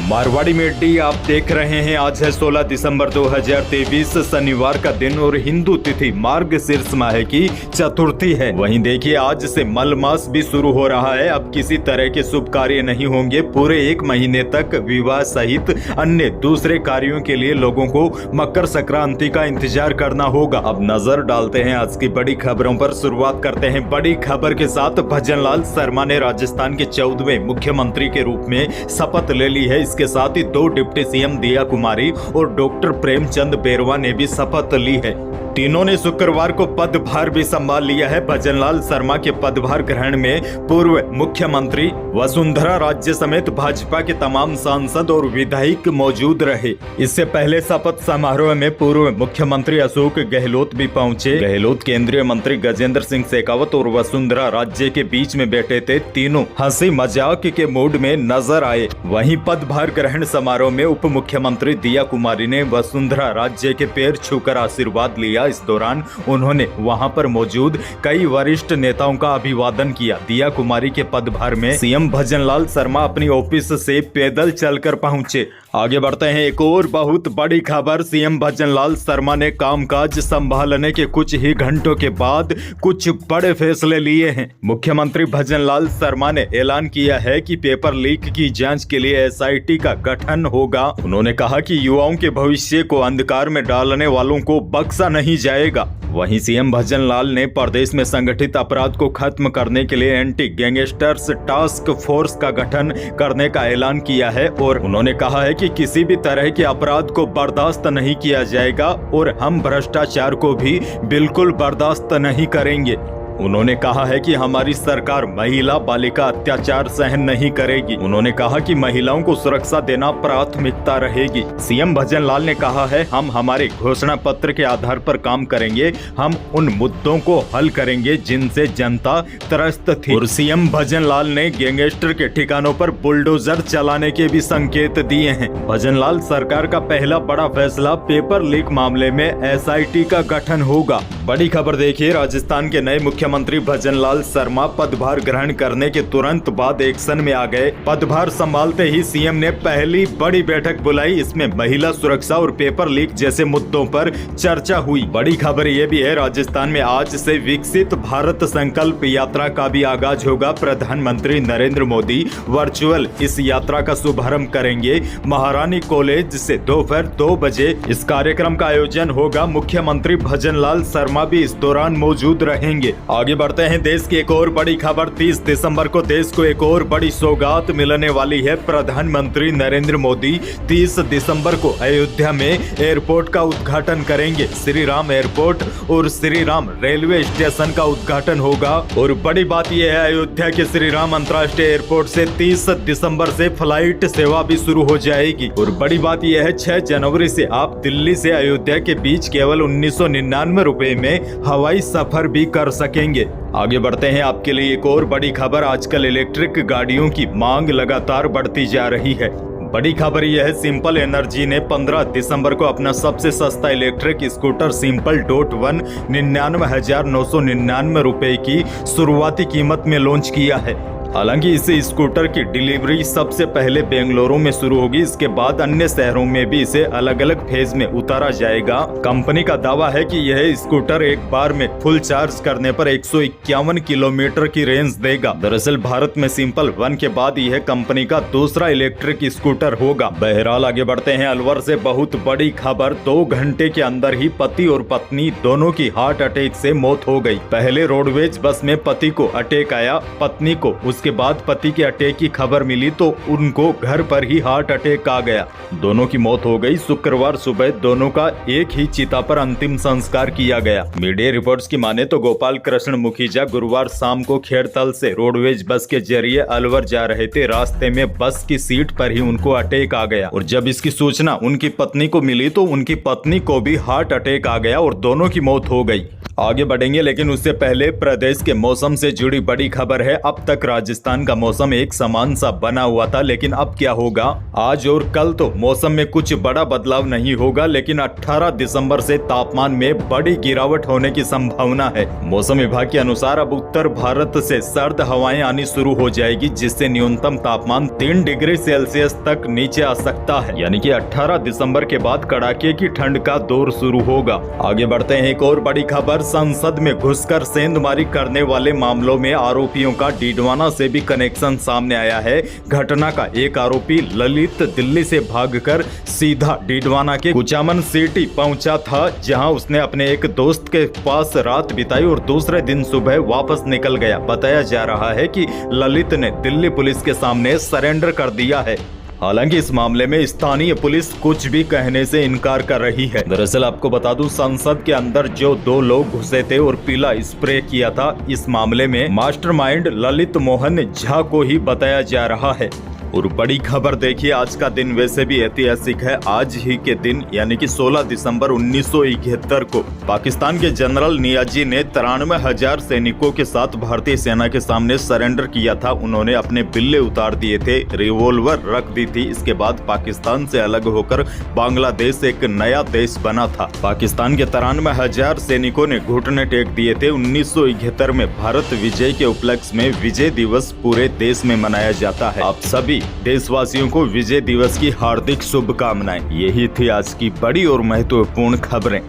मारवाड़ी मेडी आप देख रहे हैं। आज है 16 दिसंबर 2023 शनिवार का दिन और हिंदू तिथि मार्गशीर्ष माह की चतुर्थी है। वहीं देखिए आज से मल मास भी शुरू हो रहा है। अब किसी तरह के शुभ कार्य नहीं होंगे। पूरे एक महीने तक विवाह सहित अन्य दूसरे कार्यों के लिए लोगों को मकर संक्रांति का इंतजार करना होगा। अब नजर डालते हैं आज की बड़ी खबरों पर। शुरुआत करते हैं बड़ी खबर के साथ। भजनलाल शर्मा ने राजस्थान के 14वें मुख्यमंत्री के रूप में शपथ ले ली है। इसके साथ ही 2 डिप्टी सीएम दिया कुमारी और डॉक्टर प्रेमचंद बेरवा ने भी शपथ ली है। तीनों ने शुक्रवार को पदभार भी संभाल लिया है। भजनलाल शर्मा के पदभार ग्रहण में पूर्व मुख्यमंत्री वसुंधरा राजे समेत भाजपा के तमाम सांसद और विधायक मौजूद रहे। इससे पहले शपथ समारोह में पूर्व मुख्यमंत्री अशोक गहलोत भी पहुंचे। गहलोत केंद्रीय मंत्री गजेंद्र सिंह शेखावत और वसुंधरा राजे के बीच में बैठे थे। तीनों हंसी मजाक के मूड में नजर आए। वहीं पदभार ग्रहण समारोह में उप मुख्यमंत्री दिया कुमारी ने वसुंधरा राजे के पैर छूकर आशीर्वाद लिया। इस दौरान उन्होंने वहां पर मौजूद कई वरिष्ठ नेताओं का अभिवादन किया। दिया कुमारी के पदभार में सीएम भजनलाल शर्मा अपनी ऑफिस से पैदल चलकर पहुंचे। आगे बढ़ते हैं। एक और बहुत बड़ी खबर। सीएम भजनलाल शर्मा ने कामकाज संभालने के कुछ ही घंटों के बाद कुछ बड़े फैसले लिए हैं। मुख्यमंत्री भजनलाल शर्मा ने ऐलान किया है कि पेपर लीक की जांच के लिए एसआईटी का गठन होगा। उन्होंने कहा कि युवाओं के भविष्य को अंधकार में डालने वालों को बख्शा नहीं जाएगा। वहीं सीएम भजनलाल ने प्रदेश में संगठित अपराध को खत्म करने के लिए एंटी गैंगस्टर्स टास्क फोर्स का गठन करने का ऐलान किया है और उन्होंने कहा है कि किसी भी तरह के अपराध को बर्दाश्त नहीं किया जाएगा और हम भ्रष्टाचार को भी बिल्कुल बर्दाश्त नहीं करेंगे। उन्होंने कहा है कि हमारी सरकार महिला बालिका अत्याचार सहन नहीं करेगी। उन्होंने कहा कि महिलाओं को सुरक्षा देना प्राथमिकता रहेगी। सीएम भजनलाल ने कहा है, हम हमारे घोषणा पत्र के आधार पर काम करेंगे। हम उन मुद्दों को हल करेंगे जिनसे जनता त्रस्त थी। और सीएम भजनलाल ने गैंगस्टर के ठिकानों पर बुलडोजर चलाने के भी संकेत दिए हैं। भजनलाल सरकार का पहला बड़ा फैसला पेपर लीक मामले में एसआईटी का गठन होगा। बड़ी खबर देखिए। राजस्थान के नए मुख्यमंत्री भजनलाल शर्मा पदभार ग्रहण करने के तुरंत बाद एक्शन में आ गए। पदभार संभालते ही सीएम ने पहली बड़ी बैठक बुलाई। इसमें महिला सुरक्षा और पेपर लीक जैसे मुद्दों पर चर्चा हुई। बड़ी खबर यह भी है, राजस्थान में आज से विकसित भारत संकल्प यात्रा का भी आगाज होगा। प्रधानमंत्री नरेंद्र मोदी वर्चुअल इस यात्रा का शुभारंभ करेंगे। महारानी कॉलेज से दोपहर 2 बजे इस कार्यक्रम का आयोजन होगा। मुख्यमंत्री भजनलाल शर्मा भी इस दौरान मौजूद रहेंगे। आगे बढ़ते हैं। देश की एक और बड़ी खबर। 30 दिसंबर को देश को एक और बड़ी सौगात मिलने वाली है। प्रधानमंत्री नरेंद्र मोदी 30 दिसंबर को अयोध्या में एयरपोर्ट का उद्घाटन करेंगे। श्री राम एयरपोर्ट और श्री राम रेलवे स्टेशन का उद्घाटन होगा। और बड़ी बात यह है, अयोध्या के श्री राम अंतर्राष्ट्रीय एयरपोर्ट से 30 दिसंबर से फ्लाइट सेवा भी शुरू हो जाएगी। और बड़ी बात यह है, 6 जनवरी से आप दिल्ली से अयोध्या के बीच केवल 1999 रुपए में हवाई सफर भी कर सकेंगे। आगे बढ़ते हैं। आपके लिए एक और बड़ी खबर। आजकल इलेक्ट्रिक गाड़ियों की मांग लगातार बढ़ती जा रही है। बड़ी खबर यह है, सिंपल एनर्जी ने 15 दिसंबर को अपना सबसे सस्ता इलेक्ट्रिक स्कूटर सिंपल डॉट 1 99,999 रुपए की शुरुआती कीमत में लॉन्च किया है। हालांकि इस स्कूटर की डिलीवरी सबसे पहले बेंगलुरु में शुरू होगी। इसके बाद अन्य शहरों में भी इसे अलग अलग फेज में उतारा जाएगा। कंपनी का दावा है कि यह स्कूटर एक बार में फुल चार्ज करने पर 151 किलोमीटर की रेंज देगा। दरअसल भारत में सिंपल 1 के बाद यह कंपनी का दूसरा इलेक्ट्रिक स्कूटर होगा। बहरहाल आगे बढ़ते हैं। अलवर से बहुत बड़ी खबर। 2 घंटे के अंदर ही पति और पत्नी दोनों की हार्ट अटैक से मौत हो गई। पहले रोडवेज बस में पति को अटैक आया, पत्नी को उसके बाद पति के अटैक की खबर मिली तो उनको घर पर ही हार्ट अटैक आ गया। दोनों की मौत हो गई। शुक्रवार सुबह दोनों का एक ही चिता पर अंतिम संस्कार किया गया। मीडिया रिपोर्ट्स की माने तो गोपाल कृष्ण मुखीजा गुरुवार शाम को खेड़तल से रोडवेज बस के जरिए अलवर जा रहे थे। रास्ते में बस की सीट पर ही उनको अटैक आ गया और जब इसकी सूचना उनकी पत्नी को मिली तो उनकी पत्नी को भी हार्ट अटैक आ गया और दोनों की मौत हो गई। आगे बढ़ेंगे, लेकिन उससे पहले प्रदेश के मौसम से जुड़ी बड़ी खबर है। अब तक राजस्थान का मौसम एक समान सा बना हुआ था, लेकिन अब क्या होगा? आज और कल तो मौसम में कुछ बड़ा बदलाव नहीं होगा, लेकिन 18 दिसंबर से तापमान में बड़ी गिरावट होने की संभावना है। मौसम विभाग के अनुसार अब उत्तर भारत से सर्द हवाएं आनी शुरू हो जाएगी, जिससे न्यूनतम तापमान 3 डिग्री सेल्सियस तक नीचे आ सकता है। यानी कि 18 दिसंबर के बाद कड़ाके की ठंड का दौर शुरू होगा। आगे बढ़ते हैं, एक और बड़ी खबर। संसद में घुसकर सेंधमारी करने वाले मामलों में आरोपियों का डीडवाना से भी कनेक्शन सामने आया है। घटना का एक आरोपी ललित दिल्ली से भागकर सीधा डीडवाना के कुचामन सिटी पहुंचा था, जहां उसने अपने एक दोस्त के पास रात बिताई और दूसरे दिन सुबह वापस निकल गया। बताया जा रहा है कि ललित ने दिल्ली पुलिस के सामने सरेंडर कर दिया है। हालांकि इस मामले में स्थानीय पुलिस कुछ भी कहने से इनकार कर रही है। दरअसल आपको बता दूं, संसद के अंदर जो 2 लोग घुसे थे और पीला स्प्रे किया था, इस मामले में मास्टरमाइंड ललित मोहन झा को ही बताया जा रहा है। और बड़ी खबर देखिए, आज का दिन वैसे भी ऐतिहासिक है। आज ही के दिन यानी कि 16 दिसंबर 1971 को पाकिस्तान के जनरल नियाजी ने 93,000 सैनिकों के साथ भारतीय सेना के सामने सरेंडर किया था। उन्होंने अपने बिल्ले उतार दिए थे, रिवॉल्वर रख दी थी। इसके बाद पाकिस्तान से अलग होकर बांग्लादेश एक नया देश बना था। पाकिस्तान के 93,000 सैनिकों ने घुटने टेक दिए थे। 1971 में भारत विजय के उपलक्ष्य में विजय दिवस पूरे देश में मनाया जाता है। आप सभी देशवासियों को विजय दिवस की हार्दिक शुभकामनाएं। यही थी आज की बड़ी और महत्वपूर्ण खबरें।